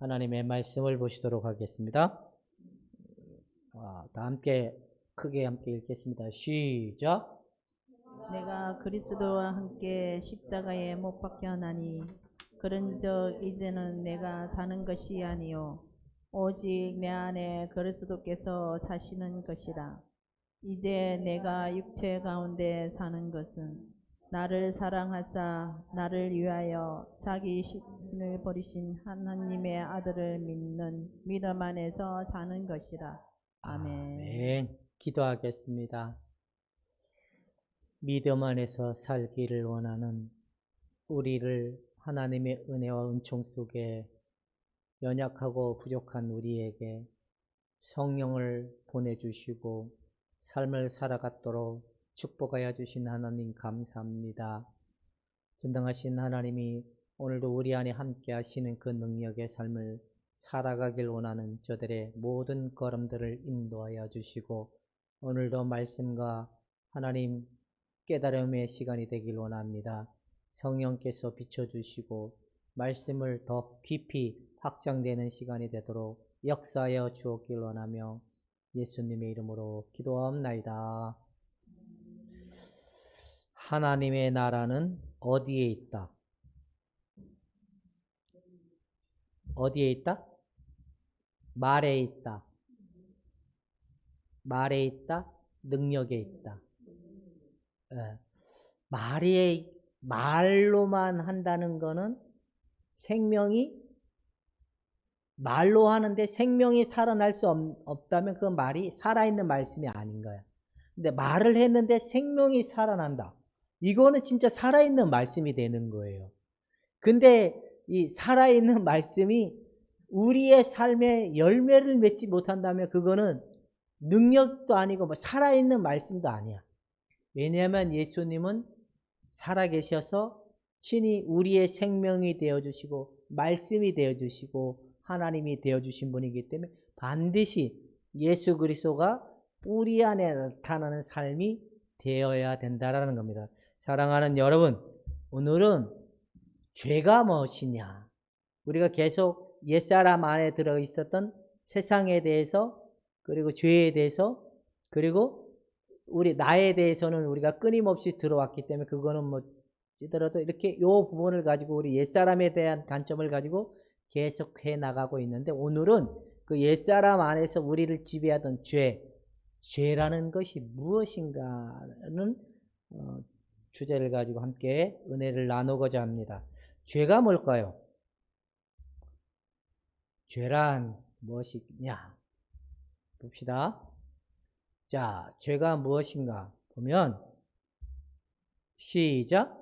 하나님의 말씀을 보시도록 하겠습니다. 다 함께 크게 함께 읽겠습니다. 시작. 내가 그리스도와 함께 십자가에 못 박혀나니 그런즉 이제는 내가 사는 것이 아니요 오직 내 안에 그리스도께서 사시는 것이라. 이제 내가 육체 가운데 사는 것은 나를 사랑하사 나를 위하여 자기 신을 버리신 하나님의 아들을 믿는 믿음 안에서 사는 것이라. 아멘. 아멘. 기도하겠습니다. 믿음 안에서 살기를 원하는 우리를 하나님의 은혜와 은총 속에 연약하고 부족한 우리에게 성령을 보내주시고 삶을 살아가도록 축복하여 주신 하나님 감사합니다. 전능하신 하나님이 오늘도 우리 안에 함께 하시는 그 능력의 삶을 살아가길 원하는 저들의 모든 걸음들을 인도하여 주시고 오늘도 말씀과 하나님 깨달음의 시간이 되길 원합니다. 성령께서 비춰주시고 말씀을 더 깊이 확장되는 시간이 되도록 역사하여 주었길 원하며 예수님의 이름으로 기도하옵나이다. 하나님의 나라는 어디에 있다? 어디에 있다? 말에 있다. 말에 있다. 능력에 있다. 말로만 한다는 거는 말로 하는데 생명이 살아날 수 없다면 그 말이 살아있는 말씀이 아닌 거야. 근데 말을 했는데 생명이 살아난다. 이거는 진짜 살아있는 말씀이 되는 거예요. 근데 이 살아있는 말씀이 우리의 삶에 열매를 맺지 못한다면 그거는 능력도 아니고 뭐 살아있는 말씀도 아니야. 왜냐하면 예수님은 살아계셔서 친히 우리의 생명이 되어주시고 말씀이 되어주시고 하나님이 되어주신 분이기 때문에 반드시 예수 그리스도가 우리 안에 나타나는 삶이 되어야 된다라는 겁니다. 사랑하는 여러분, 오늘은 죄가 무엇이냐? 우리가 계속 옛사람 안에 들어 있었던 세상에 대해서 그리고 죄에 대해서 그리고 우리 나에 대해서는 우리가 끊임없이 들어왔기 때문에 그거는 뭐 찌더라도 이렇게 요 부분을 가지고 우리 옛사람에 대한 관점을 가지고 계속해 나가고 있는데 오늘은 그 옛사람 안에서 우리를 지배하던 죄라는 것이 무엇인가는 주제를 가지고 함께 은혜를 나누고자 합니다. 죄가 뭘까요? 죄란 무엇이냐? 봅시다. 자, 죄가 무엇인가 보면 시작.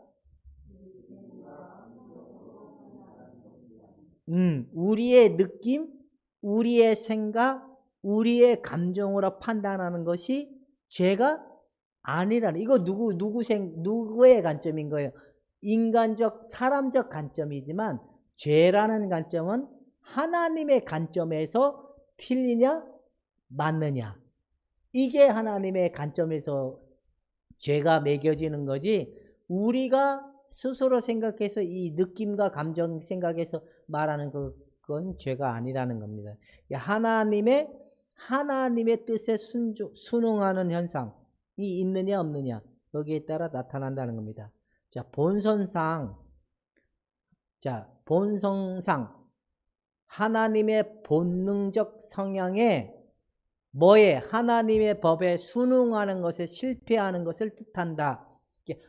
우리의 느낌, 우리의 생각, 우리의 감정으로 판단하는 것이 죄가 아니라는, 이거 누구의 관점인 거예요? 인간적, 사람적 관점이지만 죄라는 관점은 하나님의 관점에서 틀리냐, 맞느냐. 이게 하나님의 관점에서 죄가 매겨지는 거지, 우리가 스스로 생각해서 이 느낌과 감정 생각해서 말하는 그건 죄가 아니라는 겁니다. 하나님의 뜻에 순응하는 현상이 있느냐 없느냐 여기에 따라 나타난다는 겁니다. 자, 본성상 하나님의 본능적 성향에 하나님의 법에 순응하는 것에 실패하는 것을 뜻한다.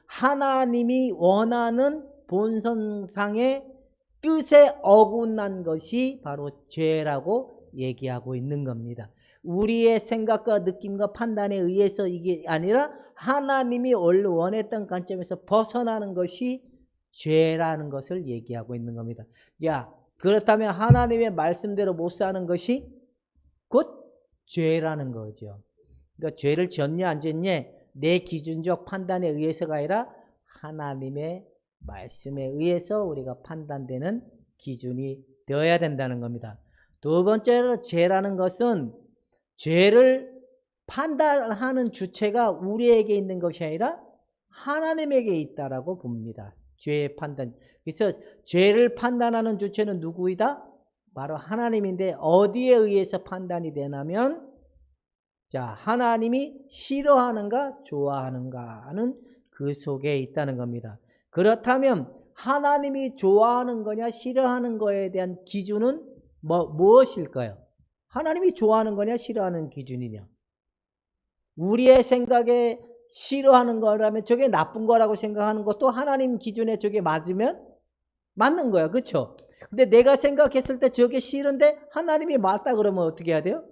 하나님이 원하는 본성상의 뜻에 어긋난 것이 바로 죄라고 얘기하고 있는 겁니다. 우리의 생각과 느낌과 판단에 의해서 이게 아니라 하나님이 원래 원했던 관점에서 벗어나는 것이 죄라는 것을 얘기하고 있는 겁니다. 그렇다면 하나님의 말씀대로 못 사는 것이 곧 죄라는 거죠. 그러니까 죄를 졌냐 안 졌냐 내 기준적 판단에 의해서가 아니라 하나님의 말씀에 의해서 우리가 판단되는 기준이 되어야 된다는 겁니다. 두 번째로 죄라는 것은 죄를 판단하는 주체가 우리에게 있는 것이 아니라 하나님에게 있다라고 봅니다. 죄의 판단. 그래서 죄를 판단하는 주체는 누구이다? 바로 하나님인데 어디에 의해서 판단이 되냐면 자, 하나님이 싫어하는가 좋아하는가는 그 속에 있다는 겁니다. 그렇다면 하나님이 좋아하는 거냐 싫어하는 거에 대한 기준은 무엇일까요? 하나님이 좋아하는 거냐 싫어하는 기준이냐? 우리의 생각에 싫어하는 거라면 저게 나쁜 거라고 생각하는 것도 하나님 기준에 저게 맞으면 맞는 거야. 그렇죠? 근데 내가 생각했을 때 저게 싫은데 하나님이 맞다 그러면 어떻게 해야 돼요?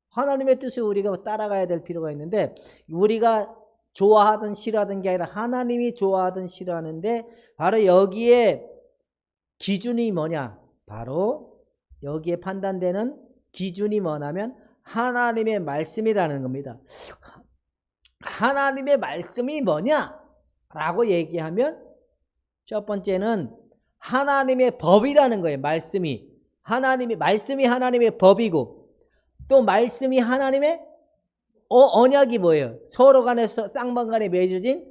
하나님의 뜻을 우리가 따라가야 될 필요가 있는데 우리가 좋아하든 싫어하든 게 아니라 하나님이 좋아하든 싫어하는데 바로 여기에 기준이 뭐냐? 바로 여기에 판단되는 기준이 뭐냐면 하나님의 말씀이라는 겁니다. 하나님의 말씀이 뭐냐? 라고 얘기하면 첫 번째는 하나님의 법이라는 거예요. 말씀이 하나님의 법이고 또 말씀이 하나님의 언약이 뭐예요? 서로 간에 쌍방간에 맺어진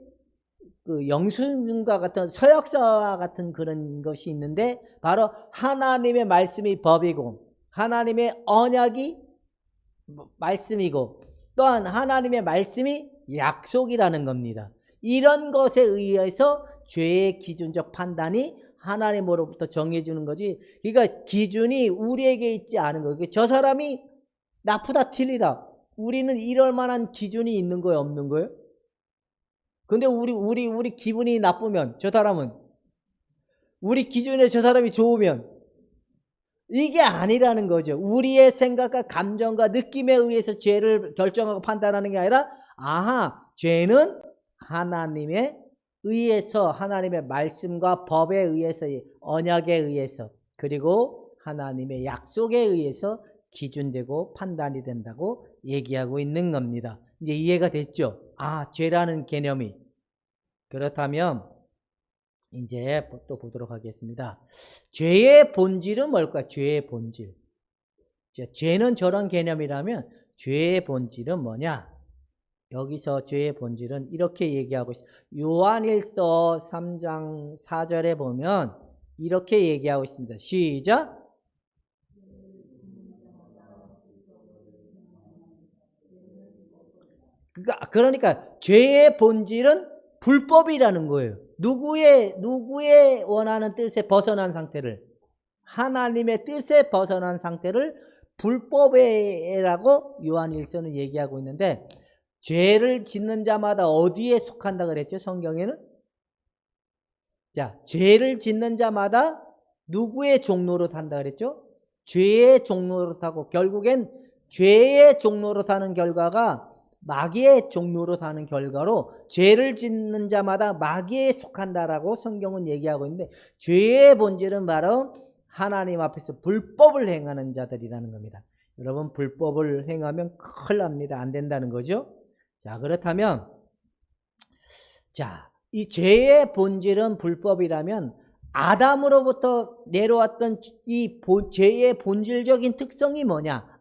그 영순과 같은 서약서와 같은 그런 것이 있는데 바로 하나님의 말씀이 법이고 하나님의 언약이 말씀이고 또한 하나님의 말씀이 약속이라는 겁니다. 이런 것에 의해서 죄의 기준적 판단이 하나님으로부터 정해주는 거지. 그러니까 기준이 우리에게 있지 않은 거예요. 저 사람이 나쁘다 틀리다. 우리는 이럴 만한 기준이 있는 거예요, 없는 거예요? 근데 우리 기분이 나쁘면 저 사람은 우리 기준에 저 사람이 좋으면 이게 아니라는 거죠. 우리의 생각과 감정과 느낌에 의해서 죄를 결정하고 판단하는 게 아니라 죄는 하나님에 의해서 하나님의 말씀과 법에 의해서 언약에 의해서 그리고 하나님의 약속에 의해서 기준되고 판단이 된다고 얘기하고 있는 겁니다. 이제 이해가 됐죠? 죄라는 개념이. 그렇다면 이제 또 보도록 하겠습니다. 죄의 본질은 뭘까? 죄의 본질. 죄는 저런 개념이라면 죄의 본질은 뭐냐? 여기서 죄의 본질은 이렇게 얘기하고 있습니다. 요한일서 3장 4절에 보면 이렇게 얘기하고 있습니다. 시작! 그러니까 죄의 본질은 불법이라는 거예요. 누구의 원하는 뜻에 벗어난 상태를 하나님의 뜻에 벗어난 상태를 불법이라고 요한일서는 얘기하고 있는데 죄를 짓는 자마다 어디에 속한다 그랬죠? 성경에는 자, 죄를 짓는 자마다 누구의 종로로 탄다 그랬죠? 죄의 종로로 타고 결국엔 죄의 종로로 타는 결과가 마귀의 종로로 타는 결과로 죄를 짓는 자마다 마귀에 속한다라고 성경은 얘기하고 있는데 죄의 본질은 바로 하나님 앞에서 불법을 행하는 자들이라는 겁니다. 여러분 불법을 행하면 큰일 납니다. 안 된다는 거죠. 자, 그렇다면 이 죄의 본질은 불법이라면 아담으로부터 내려왔던 이 죄의 본질적인 특성이 뭐냐?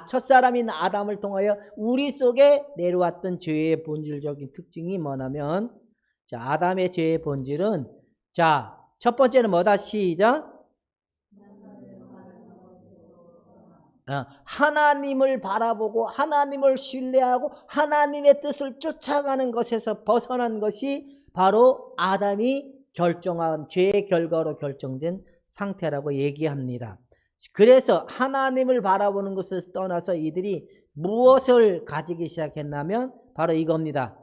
첫사람인 아담을 통하여 우리 속에 내려왔던 죄의 본질적인 특징이 뭐냐면 아담의 죄의 본질은 첫 번째는 뭐다? 시작! 하나님을 바라보고 하나님을 신뢰하고 하나님의 뜻을 쫓아가는 것에서 벗어난 것이 바로 아담이 결정한 죄의 결과로 결정된 상태라고 얘기합니다. 그래서 하나님을 바라보는 것을 떠나서 이들이 무엇을 가지기 시작했냐면 바로 이겁니다.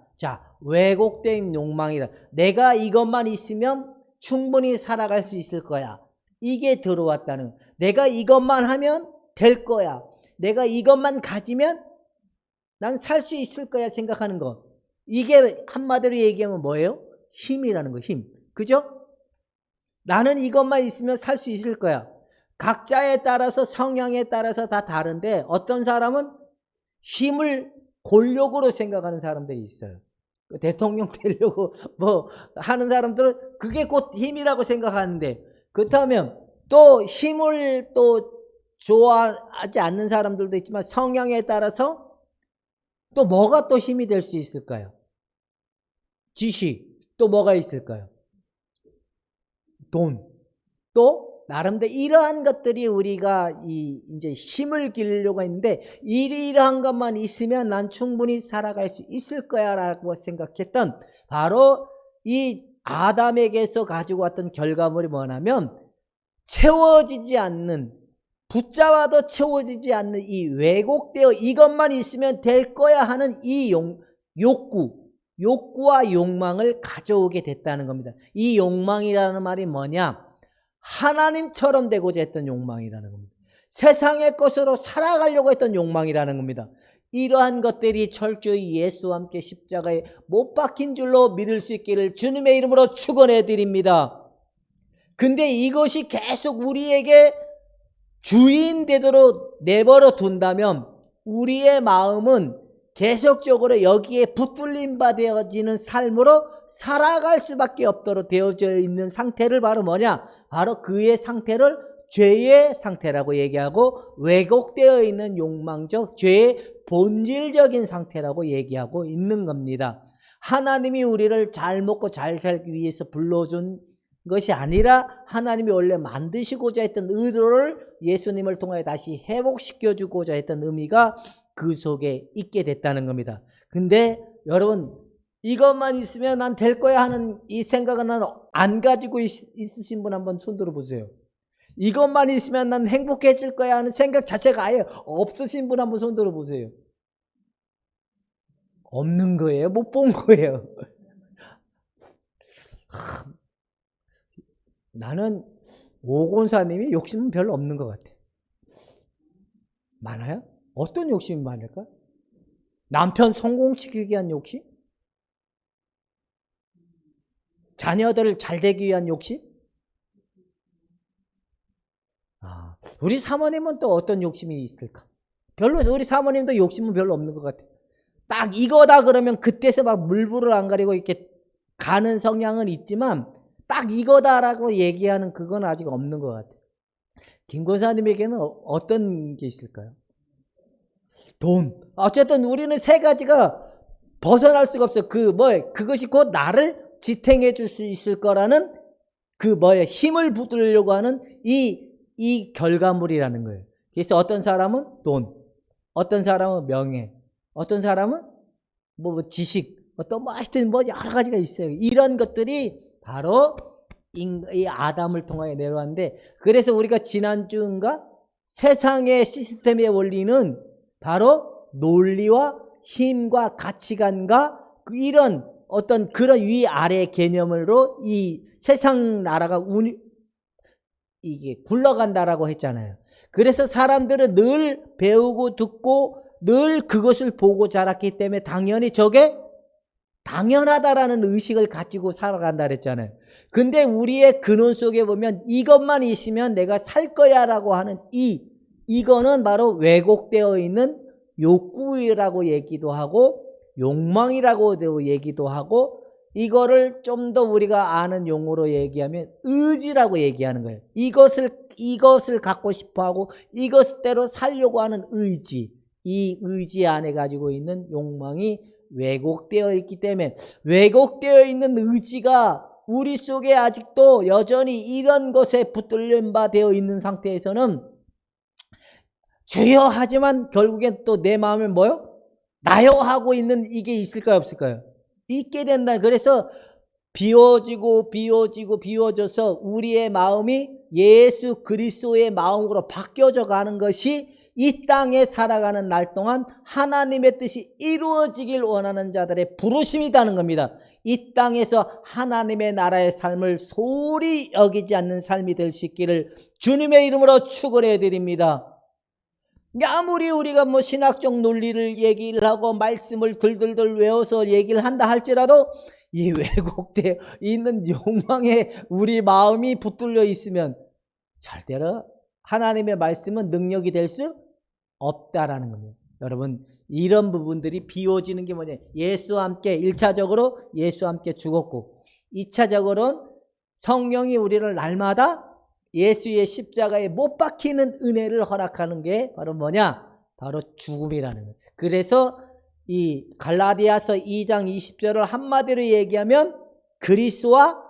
왜곡된 욕망이다. 내가 이것만 있으면 충분히 살아갈 수 있을 거야. 이게 들어왔다는, 내가 이것만 하면 될 거야. 내가 이것만 가지면 난 살 수 있을 거야 생각하는 거. 이게 한마디로 얘기하면 뭐예요? 힘이라는 거, 힘. 그죠? 나는 이것만 있으면 살 수 있을 거야. 각자에 따라서 성향에 따라서 다 다른데 어떤 사람은 힘을 권력으로 생각하는 사람들이 있어요. 대통령 되려고 뭐 하는 사람들은 그게 곧 힘이라고 생각하는데 그렇다면 또 힘을 또 좋아하지 않는 사람들도 있지만 성향에 따라서 또 뭐가 또 힘이 될 수 있을까요? 지식, 또 뭐가 있을까요? 돈, 또 나름대로 이러한 것들이 우리가 이제 힘을 기르려고 했는데 이러한 것만 있으면 난 충분히 살아갈 수 있을 거야 라고 생각했던 바로 이 아담에게서 가지고 왔던 결과물이 뭐냐면 채워지지 않는, 붙잡아도 채워지지 않는 이 왜곡되어 이것만 있으면 될 거야 하는 이 욕구와 욕망을 가져오게 됐다는 겁니다. 이 욕망이라는 말이 뭐냐? 하나님처럼 되고자 했던 욕망이라는 겁니다. 세상의 것으로 살아가려고 했던 욕망이라는 겁니다. 이러한 것들이 철저히 예수와 함께 십자가에 못 박힌 줄로 믿을 수 있기를 주님의 이름으로 축원해 드립니다. 근데 이것이 계속 우리에게 주인 되도록 내버려 둔다면 우리의 마음은 계속적으로 여기에 붙들림 받아지는 삶으로 살아갈 수밖에 없도록 되어져 있는 상태를 바로 뭐냐? 바로 그의 상태를 죄의 상태라고 얘기하고 왜곡되어 있는 욕망적 죄의 본질적인 상태라고 얘기하고 있는 겁니다. 하나님이 우리를 잘 먹고 잘 살기 위해서 불러준 것이 아니라 하나님이 원래 만드시고자 했던 의도를 예수님을 통하여 다시 회복시켜주고자 했던 의미가 그 속에 있게 됐다는 겁니다. 근데 여러분 이것만 있으면 난 될 거야 하는 이 생각은 안 가지고 있으신 분 한번 손 들어보세요. 이것만 있으면 난 행복해질 거야 하는 생각 자체가 아예 없으신 분 한번 손 들어보세요. 없는 거예요? 못 본 거예요? 나는 오곤사님이 욕심은 별로 없는 것 같아. 많아요? 어떤 욕심이 많을까? 남편 성공시키기 위한 욕심? 자녀들을 잘 되기 위한 욕심? 우리 사모님은 또 어떤 욕심이 있을까? 별로 우리 사모님도 욕심은 별로 없는 것 같아. 딱 이거다 그러면 그때서 막 물불을 안 가리고 이렇게 가는 성향은 있지만 딱 이거다라고 얘기하는 그건 아직 없는 것 같아. 김 권사님에게는 어떤 게 있을까요? 돈. 어쨌든 우리는 세 가지가 벗어날 수가 없어. 그것이 곧 나를 지탱해 줄 수 있을 거라는 힘을 붙들려고 하는 이 결과물이라는 거예요. 그래서 어떤 사람은 돈, 어떤 사람은 명예, 어떤 사람은 지식, 하여튼 여러 가지가 있어요. 이런 것들이 바로 이 아담을 통하여 내려왔는데, 그래서 우리가 지난주인가 세상의 시스템의 원리는 바로 논리와 힘과 가치관과 이런 어떤 그런 위아래 개념으로 이 세상 나라가 이게 굴러간다라고 했잖아요. 그래서 사람들은 늘 배우고 듣고 늘 그것을 보고 자랐기 때문에 당연히 저게 당연하다라는 의식을 가지고 살아간다 그랬잖아요. 근데 우리의 근원 속에 보면 이것만 있으면 내가 살 거야 라고 하는 이거는 바로 왜곡되어 있는 욕구라고 얘기도 하고 욕망이라고 얘기도 하고, 이거를 좀 더 우리가 아는 용어로 얘기하면 의지라고 얘기하는 거예요. 이것을 갖고 싶어 하고 이것대로 살려고 하는 의지, 이 의지 안에 가지고 있는 욕망이 왜곡되어 있기 때문에 왜곡되어 있는 의지가 우리 속에 아직도 여전히 이런 것에 붙들림 바 되어 있는 상태에서는 주여 하지만 결국엔 또 내 마음에 나요 하고 있는 이게 있을까요 없을까요? 있게 된다. 그래서 비워져서 우리의 마음이 예수 그리스도의 마음으로 바뀌어져 가는 것이 이 땅에 살아가는 날 동안 하나님의 뜻이 이루어지길 원하는 자들의 부르심이라는 겁니다. 이 땅에서 하나님의 나라의 삶을 소홀히 여기지 않는 삶이 될 수 있기를 주님의 이름으로 축원해 드립니다. 아무리 우리가 신학적 논리를 얘기를 하고 말씀을 들들들 외워서 얘기를 한다 할지라도 이 왜곡되어 있는 욕망에 우리 마음이 붙들려 있으면 절대로 하나님의 말씀은 능력이 될 수 없다라는 겁니다. 여러분, 이런 부분들이 비워지는 게 뭐냐? 예수와 함께 1차적으로 예수와 함께 죽었고 2차적으로는 성령이 우리를 날마다 예수의 십자가에 못 박히는 은혜를 허락하는 게 바로 뭐냐? 바로 죽음이라는 거예요. 그래서 이 갈라디아서 2장 20절을 한마디로 얘기하면 그리스도와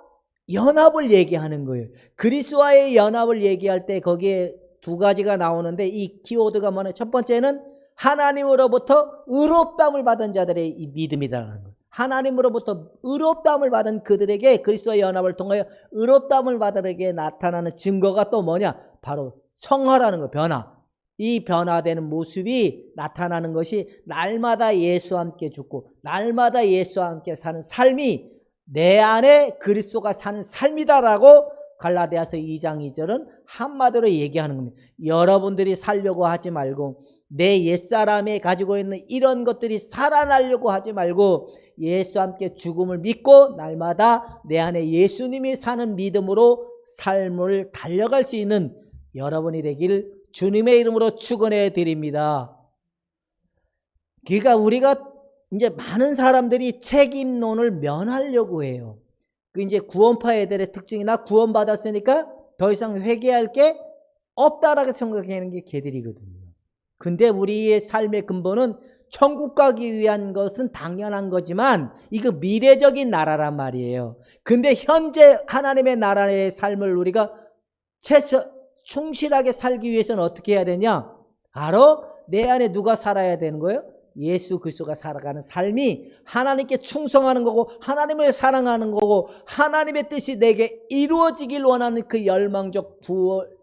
연합을 얘기하는 거예요. 그리스도와의 연합을 얘기할 때 거기에 두 가지가 나오는데 이 키워드가 뭐냐? 첫 번째는 하나님으로부터 의롭다함을 받은 자들의 이 믿음이라는 거예요. 하나님으로부터 의롭다함을 받은 그들에게 그리스도의 연합을 통하여 의롭다함을 받으게 나타나는 증거가 또 뭐냐? 바로 성화라는 거, 변화. 이 변화되는 모습이 나타나는 것이 날마다 예수와 함께 죽고 날마다 예수와 함께 사는 삶이 내 안에 그리스도가 사는 삶이다라고 갈라디아서 2장 2절은 한마디로 얘기하는 겁니다. 여러분들이 살려고 하지 말고 내 옛사람이 가지고 있는 이런 것들이 살아나려고 하지 말고 예수와 함께 죽음을 믿고 날마다 내 안에 예수님이 사는 믿음으로 삶을 달려갈 수 있는 여러분이 되길 주님의 이름으로 축원해 드립니다. 그러니까 우리가 이제 많은 사람들이 책임론을 면하려고 해요. 그 이제 구원파 애들의 특징이 나 구원받았으니까 더 이상 회개할 게 없다라고 생각하는 게 걔들이거든요. 근데 우리의 삶의 근본은 천국 가기 위한 것은 당연한 거지만 이거 미래적인 나라란 말이에요. 근데 현재 하나님의 나라의 삶을 우리가 충실하게 살기 위해서는 어떻게 해야 되냐? 바로 내 안에 누가 살아야 되는 거예요? 예수 그리스도가 살아가는 삶이 하나님께 충성하는 거고 하나님을 사랑하는 거고 하나님의 뜻이 내게 이루어지길 원하는 그 열망적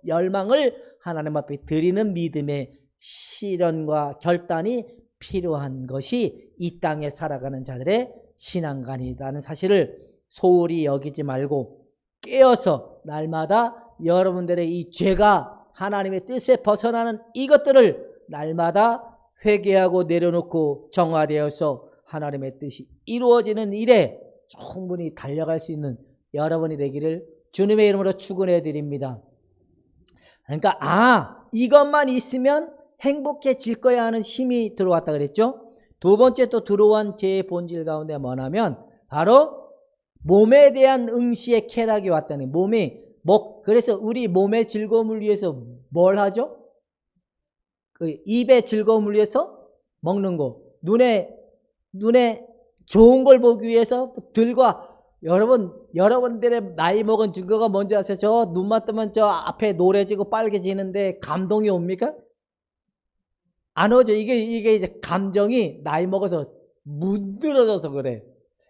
열망을 하나님 앞에 드리는 믿음의 실현과 결단이 필요한 것이 이 땅에 살아가는 자들의 신앙관이라는 사실을 소홀히 여기지 말고 깨어서 날마다 여러분들의 이 죄가 하나님의 뜻에 벗어나는 이것들을 날마다 회개하고 내려놓고 정화되어서 하나님의 뜻이 이루어지는 일에 충분히 달려갈 수 있는 여러분이 되기를 주님의 이름으로 축원해 드립니다. 그러니까 이것만 있으면 행복해질 거야 하는 힘이 들어왔다 그랬죠. 두 번째 또 들어온 죄의 본질 가운데 뭐냐면 바로 몸에 대한 응시의 쾌락이 왔다는 그래서 우리 몸의 즐거움을 위해서 뭘 하죠? 그 입의 즐거움을 위해서 먹는 거, 눈에 좋은 걸 보기 위해서 들과 여러분들의 나이 먹은 증거가 뭔지 아세요? 저 눈만 뜨면 저 앞에 노래지고 빨개지는데 감동이 옵니까? 안 오죠. 이게 이제 감정이 나이 먹어서 문드러져서 그래.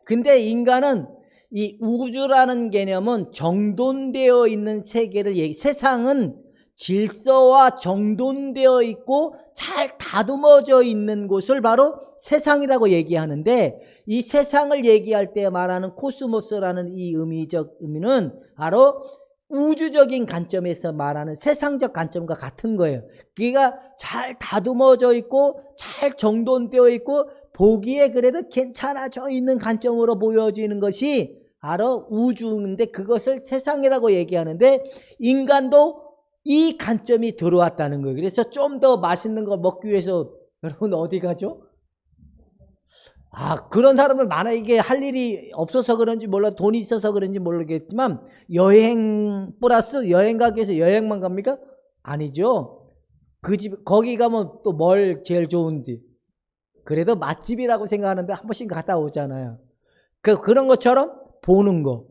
근데 인간은 이 우주라는 개념은 정돈되어 있는 세계를 세상은 질서와 정돈되어 있고 잘 다듬어져 있는 곳을 바로 세상이라고 얘기하는데 이 세상을 얘기할 때 말하는 코스모스라는 이 의미적 의미는 바로 우주적인 관점에서 말하는 세상적 관점과 같은 거예요. 그러니까 잘 다듬어져 있고 잘 정돈되어 있고 보기에 그래도 괜찮아져 있는 관점으로 보여지는 것이 바로 우주인데 그것을 세상이라고 얘기하는데 인간도 이 관점이 들어왔다는 거예요. 그래서 좀 더 맛있는 걸 먹기 위해서 여러분 어디 가죠? 그런 사람들 많아. 이게 할 일이 없어서 그런지 몰라 돈이 있어서 그런지 모르겠지만 여행 플러스 여행 가기 위해서 여행만 갑니까? 아니죠. 그 집 거기 가면 또 뭘 제일 좋은지 그래도 맛집이라고 생각하는데 한 번씩 갔다 오잖아요. 그런 것처럼 보는 거,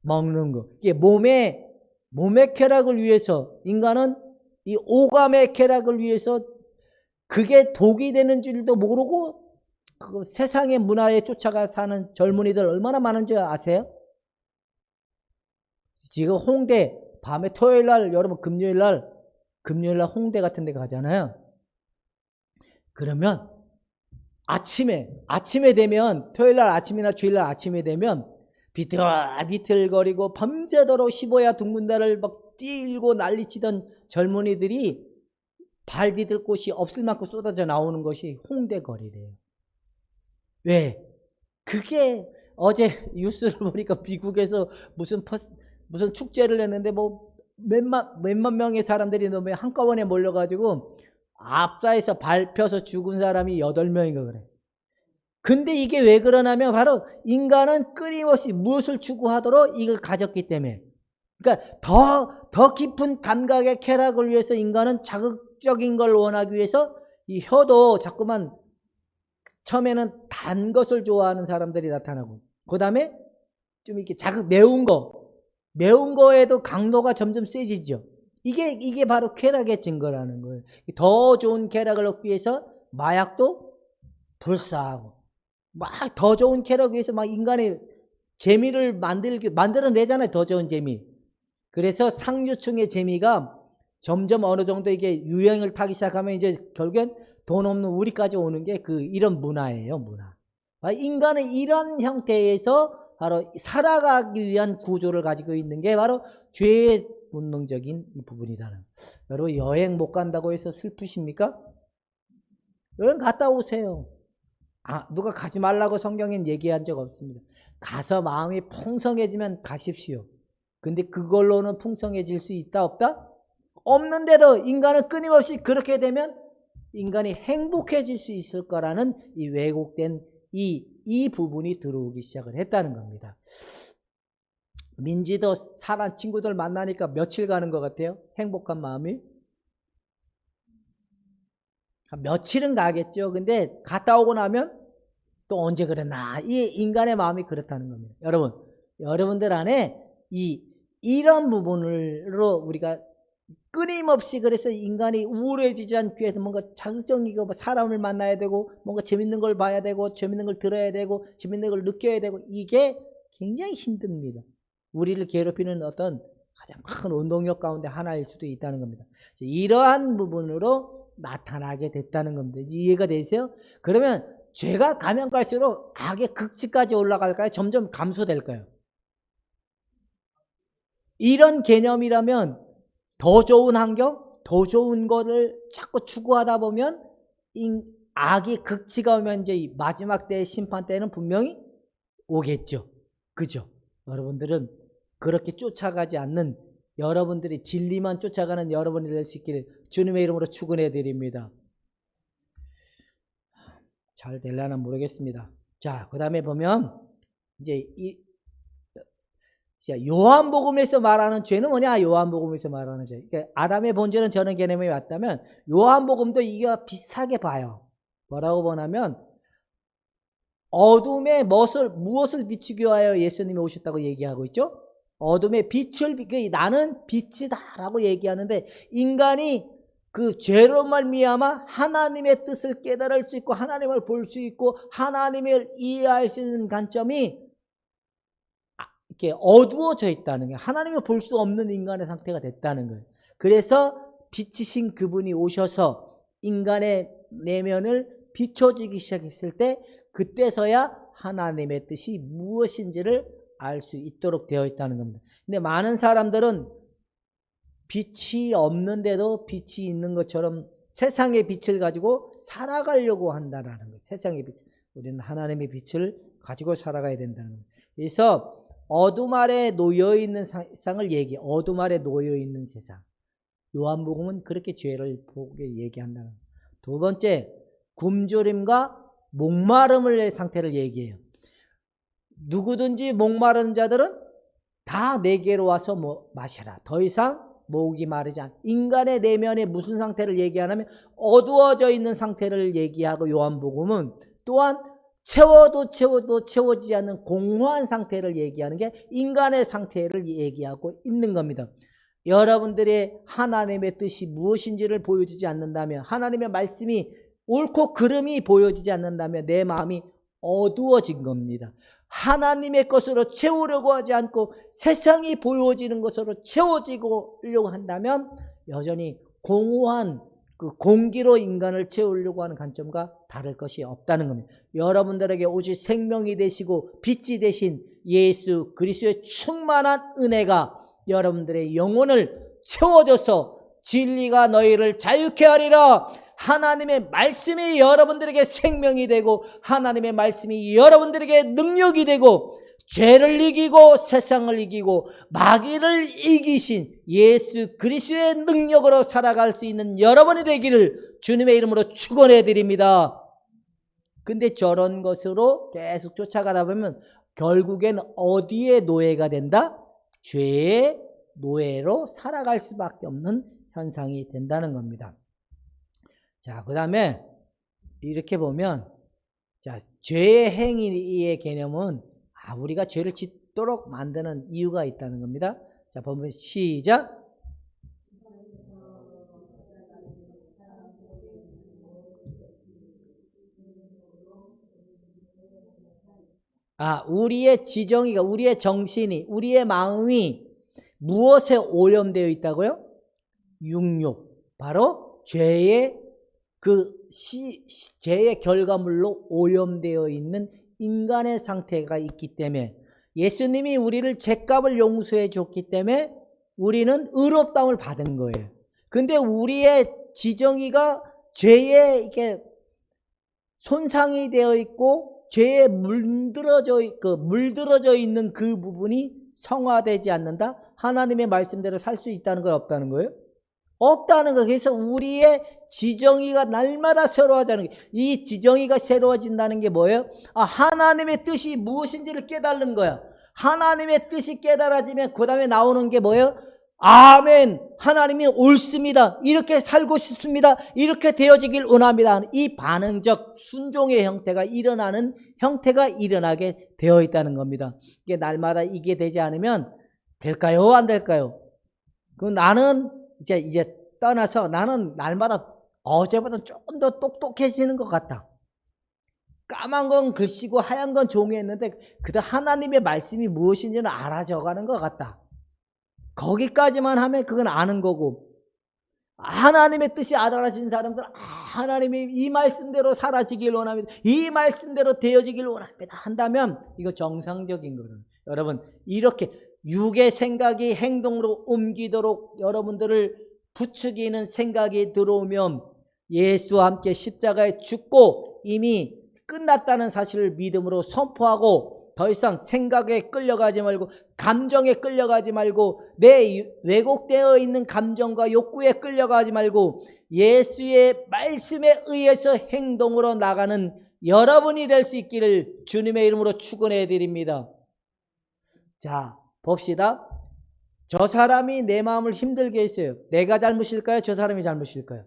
먹는 거 이게 몸의 쾌락을 위해서 인간은 이 오감의 쾌락을 위해서 그게 독이 되는 줄도 모르고 그 세상의 문화에 쫓아가 사는 젊은이들 얼마나 많은지 아세요? 지금 홍대 밤에 토요일날 여러분 금요일날 홍대 같은 데 가잖아요. 그러면 아침에 되면 토요일날 아침이나 주일날 아침에 되면 비틀비틀거리고 밤새도록 15야 둥근다를 막 뛰고 난리치던 젊은이들이 발 디딜 곳이 없을 만큼 쏟아져 나오는 것이 홍대 거리래요. 왜? 그게 어제 뉴스를 보니까 미국에서 무슨 축제를 했는데 뭐 몇만 명의 사람들이 너무 한꺼번에 몰려가지고 앞사에서 밟혀서 죽은 사람이 8명인가 그래. 근데 이게 왜 그러냐면 바로 인간은 끊임없이 무엇을 추구하도록 이걸 가졌기 때문에 그러니까 더 깊은 감각의 쾌락을 위해서 인간은 자극적인 걸 원하기 위해서 이 혀도 자꾸만 처음에는 단 것을 좋아하는 사람들이 나타나고 그 다음에 좀 이렇게 매운 거 매운 거에도 강도가 점점 세지죠. 이게 바로 쾌락의 증거라는 거예요. 더 좋은 쾌락을 얻기 위해서 마약도 불사하고, 막 더 좋은 쾌락을 위해서 막 인간의 재미를 만들어내잖아요. 더 좋은 재미. 그래서 상류층의 재미가 점점 어느 정도 이게 유행을 타기 시작하면 이제 결국엔 돈 없는 우리까지 오는 게 이런 문화예요, 문화. 인간은 이런 형태에서 바로 살아가기 위한 구조를 가지고 있는 게 바로 죄의 본능적인 이 부분이라는. 여러분, 여행 못 간다고 해서 슬프십니까? 여행 갔다 오세요. 누가 가지 말라고 성경엔 얘기한 적 없습니다. 가서 마음이 풍성해지면 가십시오. 근데 그걸로는 풍성해질 수 있다, 없다? 없는데도 인간은 끊임없이 그렇게 되면 인간이 행복해질 수 있을 거라는 이 왜곡된 이 부분이 들어오기 시작을 했다는 겁니다. 민지도 사람 친구들 만나니까 며칠 가는 것 같아요? 행복한 마음이? 며칠은 가겠죠. 근데 갔다 오고 나면 또 언제 그랬나? 이 인간의 마음이 그렇다는 겁니다. 여러분들 안에 이런 부분으로 우리가 끊임없이 그래서 인간이 우울해지지 않기 위해서 뭔가 자극적이고 사람을 만나야 되고 뭔가 재밌는 걸 봐야 되고 재밌는 걸 들어야 되고 재밌는 걸 느껴야 되고 이게 굉장히 힘듭니다. 우리를 괴롭히는 어떤 가장 큰 운동력 가운데 하나일 수도 있다는 겁니다. 이러한 부분으로 나타나게 됐다는 겁니다. 이해가 되세요? 그러면 죄가 가면 갈수록 악의 극치까지 올라갈까요? 점점 감소될까요? 이런 개념이라면 더 좋은 환경, 더 좋은 거를 자꾸 추구하다 보면 악이 극치가 오면 이제 이 마지막 때의 심판 때는 분명히 오겠죠. 그죠? 여러분들은 그렇게 쫓아가지 않는, 여러분들이 진리만 쫓아가는 여러분이 될 수 있기를 주님의 이름으로 축원해 드립니다. 잘 될려나 모르겠습니다. 자, 그 다음에 보면 이제 요한복음에서 말하는 죄는 뭐냐? 요한복음에서 말하는 죄. 그러니까 아담의 본질은 저런 개념이 왔다면 요한복음도 이게 비슷하게 봐요. 뭐라고 보냐면 어둠에 무엇을 비추기 위하여 예수님이 오셨다고 얘기하고 있죠? 어둠의 빛을, 나는 빛이다라고 얘기하는데 인간이 그 죄로 말미암아 하나님의 뜻을 깨달을 수 있고 하나님을 볼 수 있고 하나님을 이해할 수 있는 관점이 이렇게 어두워져 있다는 거예요. 하나님을 볼 수 없는 인간의 상태가 됐다는 거예요. 그래서 빛이신 그분이 오셔서 인간의 내면을 비춰주기 시작했을 때 그때서야 하나님의 뜻이 무엇인지를 알 수 있도록 되어 있다는 겁니다. 근데 많은 사람들은 빛이 없는데도 빛이 있는 것처럼 세상의 빛을 가지고 살아가려고 한다는 거예요. 세상의 빛. 우리는 하나님의 빛을 가지고 살아가야 된다는 거예요. 그래서 어둠 아래 놓여있는 세상을 어둠 아래 놓여있는 세상. 요한복음은 그렇게 죄를 보게 얘기한다는 거예요. 두 번째, 굶주림과 목마름의 상태를 얘기해요. 누구든지 목마른 자들은 다 내게로 와서 마시라. 더 이상 목이 마르지 않아. 인간의 내면에 무슨 상태를 얘기하냐면 어두워져 있는 상태를 얘기하고 요한복음은 또한 채워도 채워지지 않는 공허한 상태를 얘기하는 게 인간의 상태를 얘기하고 있는 겁니다. 여러분들의 하나님의 뜻이 무엇인지를 보여주지 않는다면, 하나님의 말씀이 옳고 그름이 보여지지 않는다면 내 마음이 어두워진 겁니다. 하나님의 것으로 채우려고 하지 않고 세상이 보여지는 것으로 채워지려고 한다면 여전히 공허한 그 공기로 인간을 채우려고 하는 관점과 다를 것이 없다는 겁니다. 여러분들에게 오직 생명이 되시고 빛이 되신 예수 그리스도의 충만한 은혜가 여러분들의 영혼을 채워줘서 진리가 너희를 자유케 하리라. 하나님의 말씀이 여러분들에게 생명이 되고 하나님의 말씀이 여러분들에게 능력이 되고 죄를 이기고 세상을 이기고 마귀를 이기신 예수 그리스도의 능력으로 살아갈 수 있는 여러분이 되기를 주님의 이름으로 축원해 드립니다. 근데 저런 것으로 계속 쫓아가다 보면 결국엔 어디에 노예가 된다? 죄의 노예로 살아갈 수밖에 없는 현상이 된다는 겁니다. 자, 그 다음에 이렇게 보면, 자, 죄의 행위의 개념은, 우리가 죄를 있도록 만드는 이유가 있다는 겁니다. 자, 보면 시작. 우리의 지정이가, 우리의 정신이, 우리의 마음이 무엇에 오염되어 있다고요? 육욕. 바로 죄의 죄의 결과물로 오염되어 있는 인간의 상태가 있기 때문에, 예수님이 우리를 죄값을 용서해 줬기 때문에 우리는 의롭다움을 받은 거예요. 근데 우리의 지정이가 죄에 이렇게 손상이 되어 있고 죄에 물들어져 있는 그 부분이 성화되지 않는다? 하나님의 말씀대로 살 수 있다는 거예요, 없다는 거예요? 없다는 거예요. 그래서 우리의 지정이가 날마다 새로워지는 거예요. 이 지정이가 새로워진다는 게 뭐예요? 하나님의 뜻이 무엇인지를 깨달는 거야. 하나님의 뜻이 깨달아지면 그 다음에 나오는 게 뭐예요? 아멘, 하나님이 옳습니다, 이렇게 살고 싶습니다, 이렇게 되어지길 원합니다. 이 반응적 순종의 형태가 일어나게 되어 있다는 겁니다. 이게 날마다 이게 되지 않으면 될까요? 안 될까요? 나는 이제 떠나서 나는 날마다 어제보다 조금 더 똑똑해지는 것 같다. 까만 건 글씨고 하얀 건 종이였는데 그래도 하나님의 말씀이 무엇인지는 알아져가는 것 같다. 거기까지만 하면 그건 아는 거고, 하나님의 뜻이 알아진 사람들, 하나님이 이 말씀대로 사라지길 원합니다, 이 말씀대로 되어지길 원합니다 한다면 이거 정상적인 거예요. 여러분, 이렇게 육의 생각이 행동으로 옮기도록 여러분들을 부추기는 생각이 들어오면 예수와 함께 십자가에 죽고 이미 끝났다는 사실을 믿음으로 선포하고, 더 이상 생각에 끌려가지 말고, 감정에 끌려가지 말고, 내 왜곡되어 있는 감정과 욕구에 끌려가지 말고 예수의 말씀에 의해서 행동으로 나가는 여러분이 될 수 있기를 주님의 이름으로 축원해 드립니다. 자, 봅시다. 저 사람이 내 마음을 힘들게 했어요. 내가 잘못일까요? 저 사람이 잘못일까요?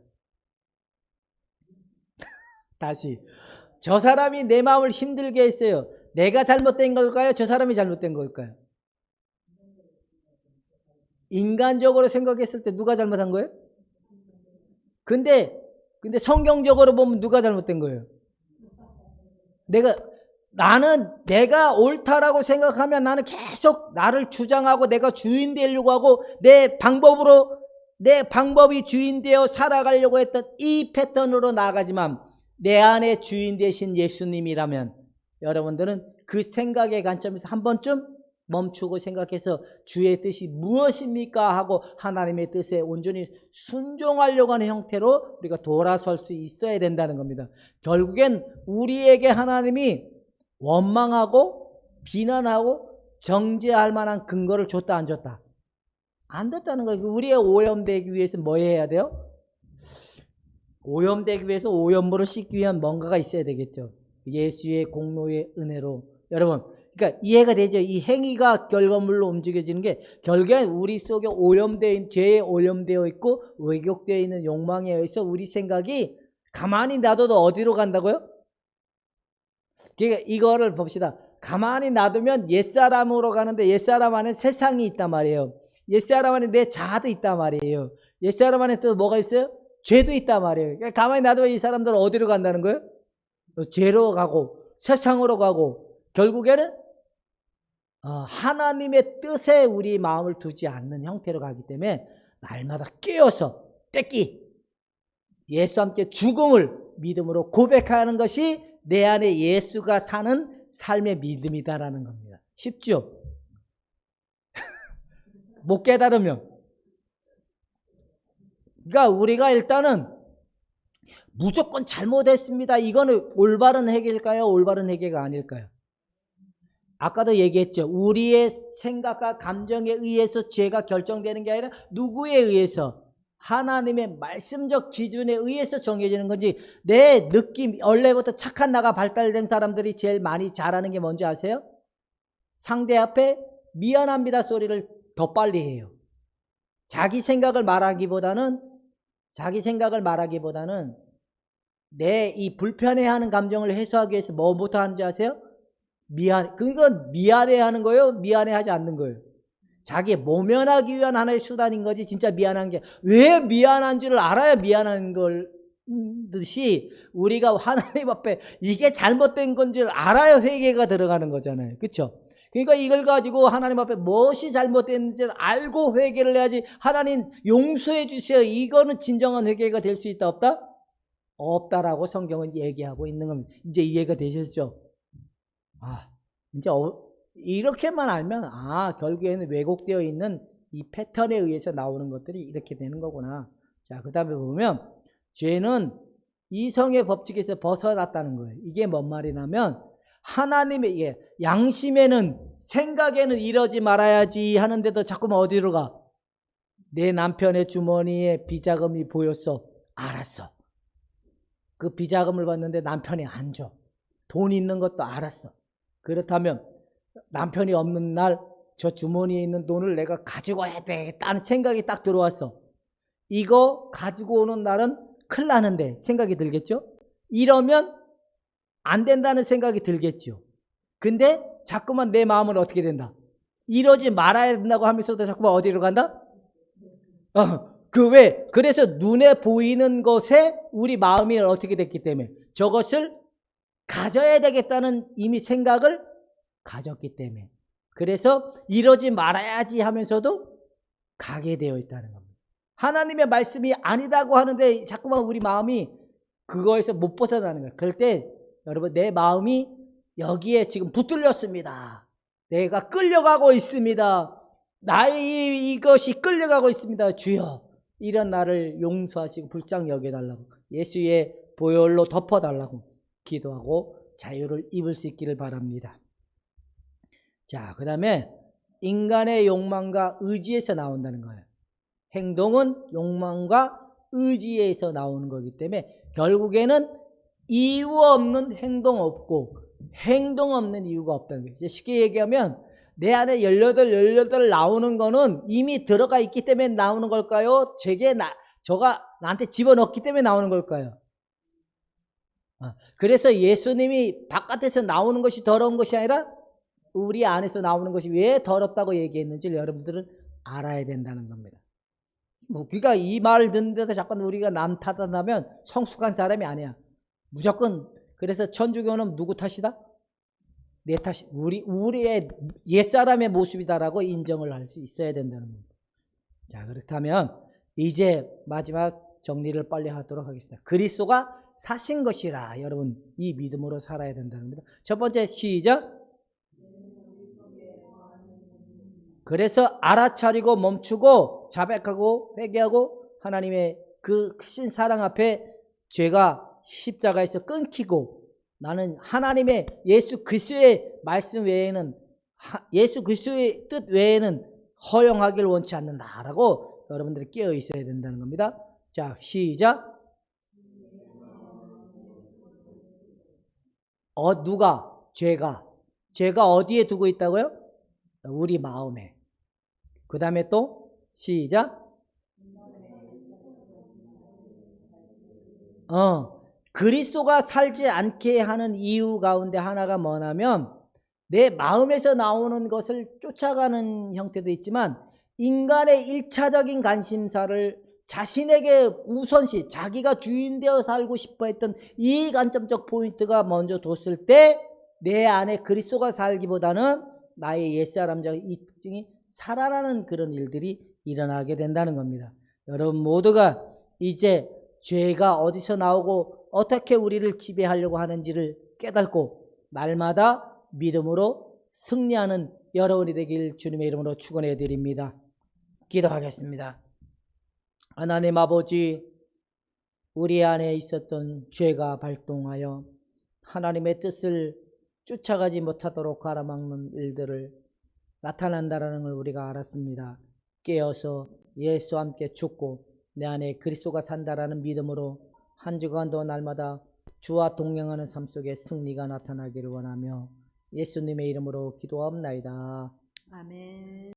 다시. 저 사람이 내 마음을 힘들게 했어요. 내가 잘못된 걸까요? 저 사람이 잘못된 걸까요? 인간적으로 생각했을 때 누가 잘못한 거예요? 근데 성경적으로 보면 누가 잘못된 거예요? 나는 내가 옳다라고 생각하면 나는 계속 나를 주장하고 내가 주인 되려고 하고 내 방법이 주인 되어 살아가려고 했던 이 패턴으로 나아가지만, 내 안에 주인 되신 예수님이라면 여러분들은 그 생각의 관점에서 한 번쯤 멈추고 생각해서 주의 뜻이 무엇입니까 하고 하나님의 뜻에 온전히 순종하려고 하는 형태로 우리가 돌아설 수 있어야 된다는 겁니다. 결국엔 우리에게 하나님이 원망하고 비난하고 정죄할 만한 근거를 줬다 안 줬다? 안 줬다는 거예요. 우리의 오염되기 위해서 뭐 해야 돼요? 오염되기 위해서 오염물을 씻기 위한 뭔가가 있어야 되겠죠. 예수의 공로의 은혜로. 여러분, 그러니까 이해가 되죠? 이 행위가 결과물로 움직여지는 게 결국엔 우리 속에 죄에 오염되어 있고 왜곡되어 있는 욕망에 의해서 우리 생각이 가만히 놔둬도 어디로 간다고요? 그러니까 이거를 봅시다. 가만히 놔두면 옛사람으로 가는데 옛사람 안에 세상이 있단 말이에요. 옛사람 안에 내 자아도 있단 말이에요. 옛사람 안에 또 뭐가 있어요? 죄도 있단 말이에요. 그러니까 가만히 놔두면 이 사람들은 어디로 간다는 거예요? 죄로 가고 세상으로 가고 결국에는 하나님의 뜻에 우리 마음을 두지 않는 형태로 가기 때문에 날마다 깨어서 떼끼 예수와 함께 죽음을 믿음으로 고백하는 것이 내 안에 예수가 사는 삶의 믿음이다라는 겁니다. 쉽죠? 못 깨달으면. 그러니까 우리가 일단은 무조건 잘못했습니다, 이거는 올바른 회개일까요? 올바른 회개가 아닐까요? 아까도 얘기했죠. 우리의 생각과 감정에 의해서 죄가 결정되는 게 아니라 누구에 의해서? 하나님의 말씀적 기준에 의해서 정해지는 건지, 내 느낌, 원래부터 착한 나가 발달된 사람들이 제일 많이 잘하는 게 뭔지 아세요? 상대 앞에 미안합니다 소리를 더 빨리 해요. 자기 생각을 말하기보다는 내 이 불편해하는 감정을 해소하기 위해서 뭐부터 하는지 아세요? 그건 미안해하는 거예요? 미안해하지 않는 거예요? 자기 모면하기 위한 하나의 수단인 거지 진짜 미안한 게 왜 미안한 줄을 알아야 미안한 걸 듯이 우리가 하나님 앞에 이게 잘못된 건지를 알아야 회개가 들어가는 거잖아요. 그렇죠? 그러니까 이걸 가지고 하나님 앞에 무엇이 잘못됐는지를 알고 회개를 해야지 하나님 용서해 주세요. 이거는 진정한 회개가 될 수 있다 없다? 없다라고 성경은 얘기하고 있는 겁니다. 이제 이해가 되셨죠? 이제 이렇게만 알면 결국에는 왜곡되어 있는 이 패턴에 의해서 나오는 것들이 이렇게 되는 거구나. 자, 그 다음에 보면 죄는 이성의 법칙에서 벗어났다는 거예요. 이게 뭔 말이냐면 하나님의 양심에는 생각에는 이러지 말아야지 하는데도 자꾸만 어디로 가? 내 남편의 주머니에 비자금이 보였어. 알았어. 그 비자금을 봤는데 남편이 안 줘. 돈 있는 것도 알았어. 그렇다면 남편이 없는 날 저 주머니에 있는 돈을 내가 가지고 와야 되겠다는 생각이 딱 들어왔어. 이거 가지고 오는 날은 큰일 나는데 생각이 들겠죠? 이러면 안 된다는 생각이 들겠죠. 근데 자꾸만 내 마음은 어떻게 된다? 이러지 말아야 된다고 하면서도 자꾸만 어디로 간다? 그래서 눈에 보이는 것에 우리 마음이 어떻게 됐기 때문에 저것을 가져야 되겠다는 이미 생각을 가졌기 때문에 그래서 이러지 말아야지 하면서도 가게 되어 있다는 겁니다. 하나님의 말씀이 아니다고 하는데 자꾸만 우리 마음이 그거에서 못 벗어나는 거예요. 그럴 때 여러분 내 마음이 여기에 지금 붙들렸습니다. 내가 끌려가고 있습니다. 나의 이것이 끌려가고 있습니다. 주여 이런 나를 용서하시고 불쌍히 여겨달라고 예수의 보혈로 덮어달라고 기도하고 자유를 입을 수 있기를 바랍니다. 자, 그 다음에 인간의 욕망과 의지에서 나온다는 거예요. 행동은 욕망과 의지에서 나오는 거기 때문에 결국에는 이유 없는 행동 없고 행동 없는 이유가 없다는 거예요. 쉽게 얘기하면 내 안에 18 나오는 거는 이미 들어가 있기 때문에 나오는 걸까요? 저가 나한테 집어넣기 때문에 나오는 걸까요? 그래서 예수님이 바깥에서 나오는 것이 더러운 것이 아니라 우리 안에서 나오는 것이 왜 더럽다고 얘기했는지 여러분들은 알아야 된다는 겁니다. 그러니까 이 말을 듣는데도 자꾸 우리가 남 탓한다면 성숙한 사람이 아니야. 무조건 그래서 천주교는 누구 탓이다? 내 탓이 우리의 옛사람의 모습이다라고 인정을 할 수 있어야 된다는 겁니다. 자, 그렇다면 이제 마지막 정리를 빨리 하도록 하겠습니다. 그리스도가 사신 것이라 여러분 이 믿음으로 살아야 된다는 겁니다. 첫 번째 시작. 그래서 알아차리고 멈추고 자백하고 회개하고 하나님의 그 크신 사랑 앞에 죄가 십자가에서 끊기고 나는 하나님의 예수 그리스도의 말씀 외에는 예수 그리스도의 뜻 외에는 허용하기를 원치 않는다라고 여러분들이 깨어 있어야 된다는 겁니다. 자, 시작. 누가? 죄가 어디에 두고 있다고요? 우리 마음에. 그 다음에 또 시작. 그리스도가 살지 않게 하는 이유 가운데 하나가 뭐냐면 내 마음에서 나오는 것을 쫓아가는 형태도 있지만 인간의 1차적인 관심사를 자신에게 우선시 자기가 주인 되어 살고 싶어 했던 이 관점적 포인트가 먼저 뒀을 때 내 안에 그리스도가 살기보다는 나의 옛사람적 이 특징이 살아나는 그런 일들이 일어나게 된다는 겁니다. 여러분 모두가 이제 죄가 어디서 나오고 어떻게 우리를 지배하려고 하는지를 깨닫고 날마다 믿음으로 승리하는 여러분이 되길 주님의 이름으로 축원해 드립니다. 기도하겠습니다. 하나님 아버지, 우리 안에 있었던 죄가 발동하여 하나님의 뜻을 쫓아가지 못하도록 가로막는 일들을 나타난다는 걸 우리가 알았습니다. 깨어서 예수와 함께 죽고 내 안에 그리스도가 산다라는 믿음으로 한 주간도 날마다 주와 동행하는 삶 속에 승리가 나타나기를 원하며 예수님의 이름으로 기도하옵나이다. 아멘.